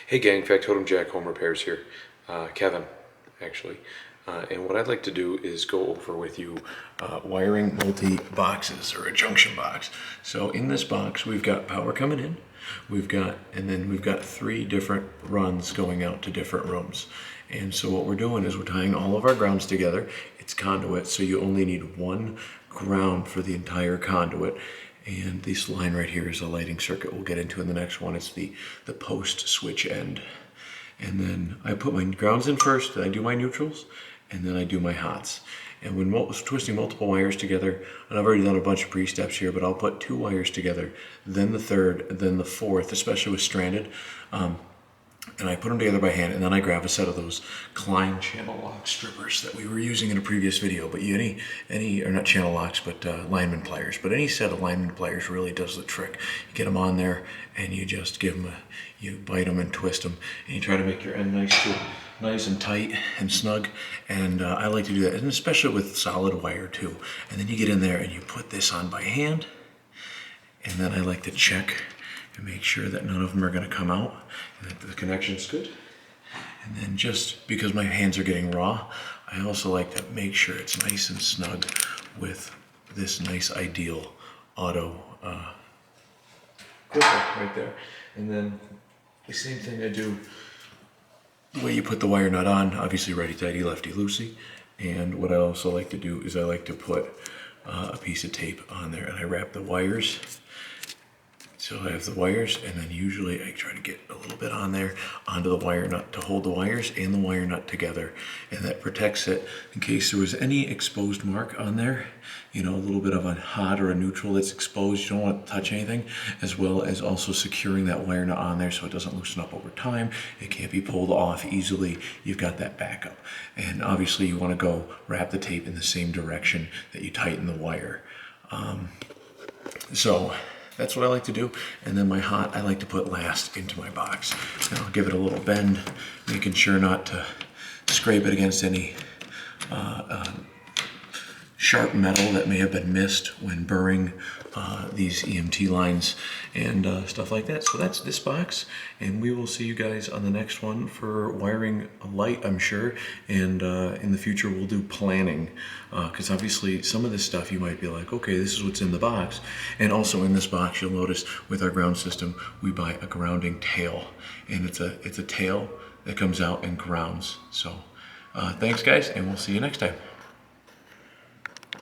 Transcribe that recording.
Hey gang, Factotum Jack Home Repairs here. Kevin, actually. And what I'd like to do is go over with you wiring multi-boxes, or a junction box. So in this box, we've got power coming in, and then we've got 3 different runs going out to different rooms. And so what we're doing is we're tying all of our grounds together. It's conduit, so you only need 1 ground for the entire conduit. And this line right here is a lighting circuit we'll get into in the next one. It's the post switch end. And then I put my grounds in first, then I do my neutrals, and then I do my hots. And when twisting multiple wires together, and I've already done a bunch of pre-steps here, but I'll put 2 wires together, then the 3rd, then the 4th, especially with stranded. And I put them together by hand, and then I grab a set of those Klein channel lock strippers that we were using in a previous video. But or not channel locks, but lineman pliers. But any set of lineman pliers really does the trick. You get them on there, and you just give them you bite them and twist them, and you try to make your end nice and tight and snug. And I like to do that, and especially with solid wire too. And then you get in there and you put this on by hand, and then I like to check and make sure that none of them are going to come out and that the connection's good. And then, just because my hands are getting raw, I also like to make sure it's nice and snug with this nice Ideal auto clipper right there. And then the same thing I do the way you put the wire nut on, obviously righty-tighty, lefty-loosey. And what I also like to do is I like to put a piece of tape on there, and I wrap the wires. So I have the wires, and then usually I try to get a little bit on there onto the wire nut to hold the wires and the wire nut together, and that protects it in case there was any exposed mark on there, you know, a little bit of a hot or a neutral that's exposed. You don't want to touch anything, as well as also securing that wire nut on there so it doesn't loosen up over time. It can't be pulled off easily. You've got that backup. And obviously you want to go wrap the tape in the same direction that you tighten the wire. So that's what I like to do. And then my hot, I like to put last into my box. And I'll give it a little bend, making sure not to scrape it against any sharp metal that may have been missed when burring these EMT lines and stuff like that. So that's this box, and we will see you guys on the next one for wiring a light, I'm sure. And in the future we'll do planning, because obviously some of this stuff you might be like, okay, this is what's in the box. And also in this box, you'll notice with our ground system, we buy a grounding tail, and it's a tail that comes out and grounds. So thanks guys, and we'll see you next time.